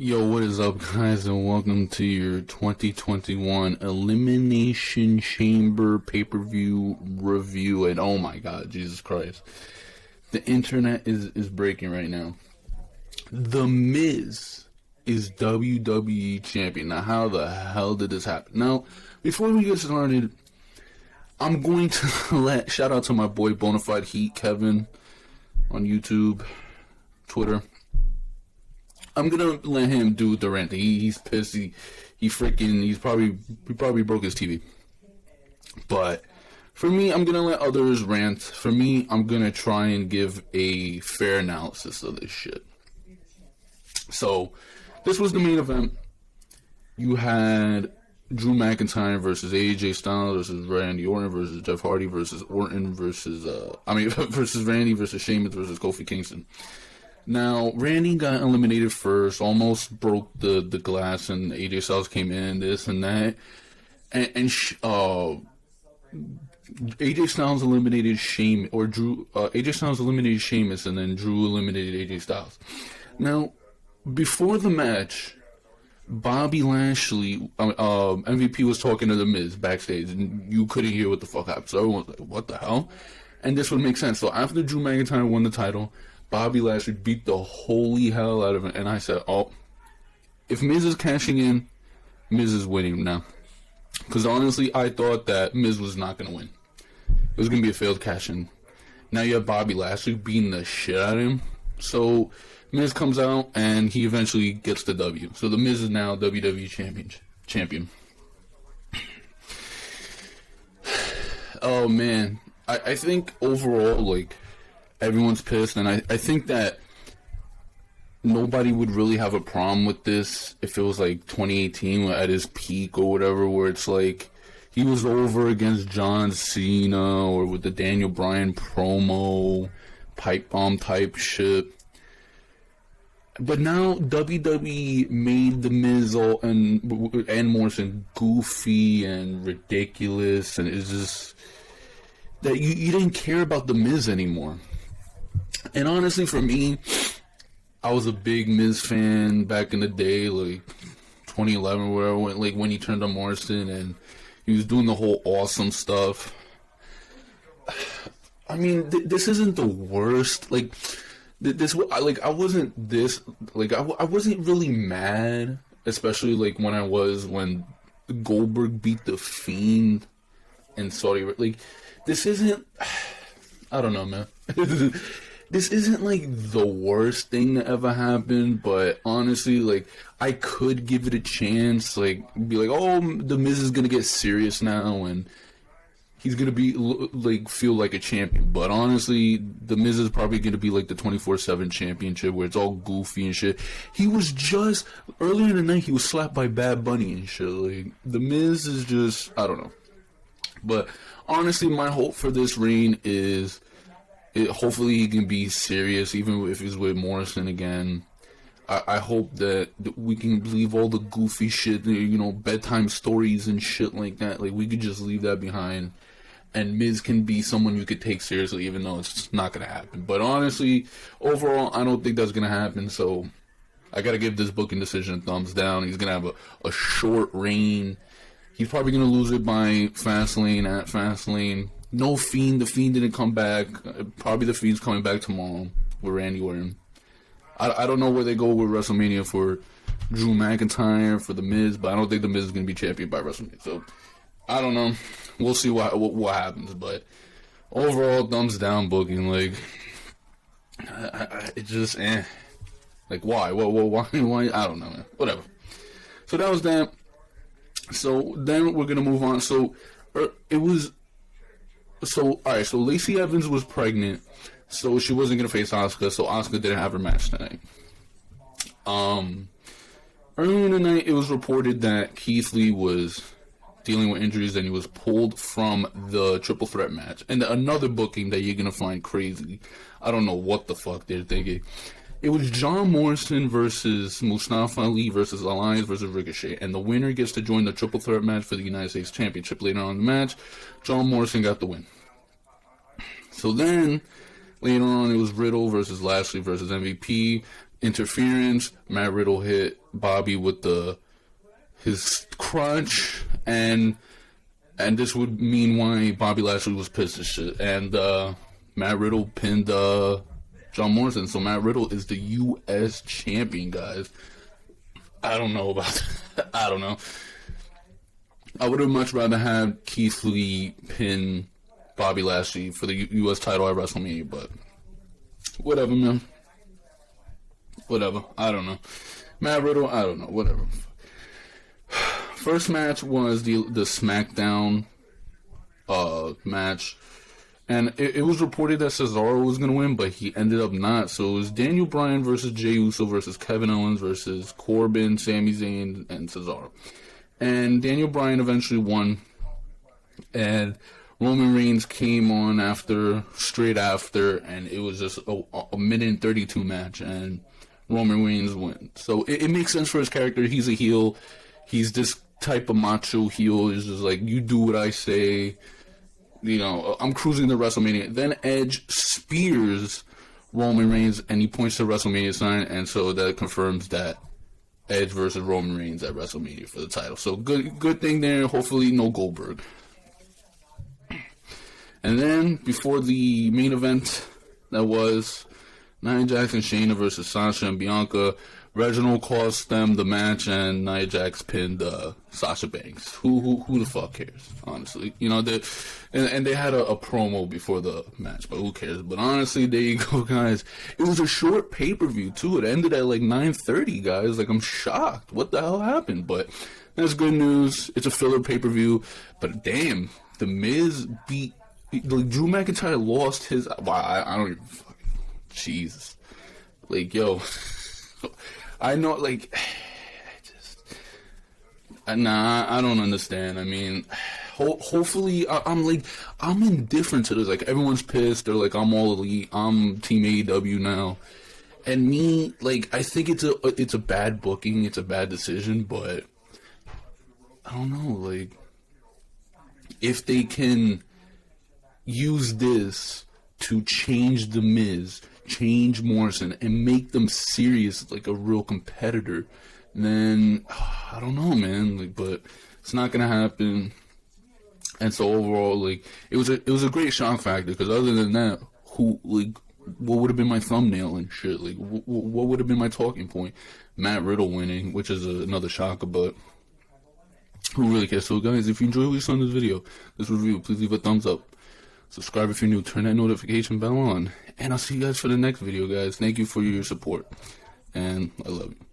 Yo, what is up, guys, and welcome to your 2021 Elimination Chamber pay-per-view review. And oh my god, Jesus Christ, the internet is breaking right now. The Miz is WWE champion. Now, how the hell did this happen? Now, before we get started, I'm going to shout out to my boy Bonafide Heat Kevin on YouTube, Twitter. I'm gonna let him do the rant. He's pissed. He probably broke his TV. But for me, I'm gonna let others rant. For me, I'm gonna try and give a fair analysis of this shit. So, this was the main event. You had Drew McIntyre versus AJ Styles versus Randy Orton versus Jeff Hardy versus Orton versus versus Randy versus Sheamus versus Kofi Kingston. Now, Randy got eliminated first, almost broke the glass, and AJ Styles came in, this and that. And AJ Styles eliminated Sheamus, or Drew, AJ Styles eliminated Sheamus, and then Drew eliminated AJ Styles. Now, before the match, Bobby Lashley, MVP was talking to The Miz backstage, and you couldn't hear what the fuck happened. So everyone was like, what the hell? And this would make sense. So after Drew McIntyre won the title, Bobby Lashley beat the holy hell out of him, and I said, oh, if Miz is cashing in, Miz is winning now. Because honestly, I thought that Miz was not going to win. It was going to be a failed cash-in. Now you have Bobby Lashley beating the shit out of him. So Miz comes out, and he eventually gets the W. So the Miz is now WWE champion. Oh, man. I think overall, like, everyone's pissed, and I think that nobody would really have a problem with this if it was like 2018 at his peak or whatever, where it's like he was over against John Cena or with the Daniel Bryan promo, pipe bomb type shit. But now WWE made The Miz and Morrison goofy and ridiculous, and it's just that you didn't care about The Miz anymore. And honestly, for me, I was a big Miz fan back in the day, like 2011, where I went, like when he turned on Morrison and he was doing the whole awesome stuff. I mean, this isn't the worst. Like I wasn't really mad, especially like when Goldberg beat the Fiend in Saudi. Like, this isn't. I don't know, man. This isn't like the worst thing that ever happened, but honestly, like, I could give it a chance, like, be like, oh, The Miz is gonna get serious now, and he's gonna be, like, feel like a champion. But honestly, The Miz is probably gonna be like the 24/7 championship, where it's all goofy and shit. He was just, earlier in the night, he was slapped by Bad Bunny and shit. Like, The Miz is just, I don't know. But honestly, my hope for this reign is, hopefully he can be serious, even if he's with Morrison again. I hope that we can leave all the goofy shit, bedtime stories and shit like that. Like, we could just leave that behind, and Miz can be someone you could take seriously, even though it's not going to happen. But honestly, overall, I don't think that's going to happen, so I got to give this booking decision a thumbs down. He's going to have a short reign. He's probably going to lose it by Fastlane, at Fastlane. No Fiend. The Fiend didn't come back. Probably the Fiend's coming back tomorrow with Randy Orton. I don't know where they go with WrestleMania for Drew McIntyre, for The Miz, but I don't think The Miz is going to be champion by WrestleMania. So, I don't know. We'll see what happens. But overall, thumbs down booking. Like, it just, Like, why? Why? I don't know, man. Whatever. So, that was that. So, then we're going to move on. So, alright, so Lacey Evans was pregnant, so she wasn't going to face Asuka, so Asuka didn't have her match tonight. Earlier in the night, it was reported that Keith Lee was dealing with injuries and he was pulled from the triple threat match. And another booking that you're going to find crazy. I don't know what the fuck they're thinking. It was John Morrison versus Mustafa Ali versus Alliance versus Ricochet. And the winner gets to join the triple threat match for the United States Championship. Later on in the match, John Morrison got the win. So then, later on, it was Riddle versus Lashley versus MVP. interference. Matt Riddle hit Bobby with his crunch, and this would mean why Bobby Lashley was pissed as shit. And Matt Riddle pinned John Morrison, so Matt Riddle is the U.S. champion, guys. I don't know about that. I don't know. I would have much rather had Keith Lee pin Bobby Lashley for the U.S. title at WrestleMania, but whatever, man. Whatever. I don't know. Matt Riddle, I don't know. Whatever. First match was the SmackDown match. And it was reported that Cesaro was going to win, but he ended up not. So it was Daniel Bryan versus Jey Uso versus Kevin Owens versus Corbin, Sami Zayn, and Cesaro. And Daniel Bryan eventually won. And Roman Reigns came on straight after, and it was just a minute and 32 match, and Roman Reigns won. So it makes sense for his character. He's a heel. He's this type of macho heel. It's just like, you do what I say. You know, I'm cruising to WrestleMania. Then Edge spears Roman Reigns, and he points to the WrestleMania sign, and so that confirms that Edge versus Roman Reigns at WrestleMania for the title. So good thing there. Hopefully no Goldberg. And then before the main event, that was Nia Jax and Shayna versus Sasha and Bianca. Reginald cost them the match, and Nia Jax pinned Sasha Banks. Who the fuck cares, honestly? You know, and they had a promo before the match, but who cares? But honestly, there you go, guys. It was a short pay-per-view, too. It ended at like 9:30, guys. Like, I'm shocked. What the hell happened? But that's good news. It's a filler pay-per-view. But damn, The Miz beat... Like, Drew McIntyre lost his... I don't even fucking... Jesus. Like, yo... I know, like, I don't understand. I mean, hopefully, I'm indifferent to this. Like, everyone's pissed. They're like, I'm all elite. I'm Team AEW now. And me, like, I think it's a bad booking. It's a bad decision, but I don't know. Like, if they can use this to change The Miz, change Morrison, and make them serious, like a real competitor, then I don't know, man. Like, but it's not gonna happen. And so overall, like, it was a great shock factor, because other than that, what would have been my thumbnail and shit? Like, what would have been my talking point? Matt Riddle winning, which is another shocker, but who really cares? So guys, if you enjoyed what you saw in this video, this review, please leave a thumbs up. Subscribe if you're new, turn that notification bell on, and I'll see you guys for the next video, guys. Thank you for your support, and I love you.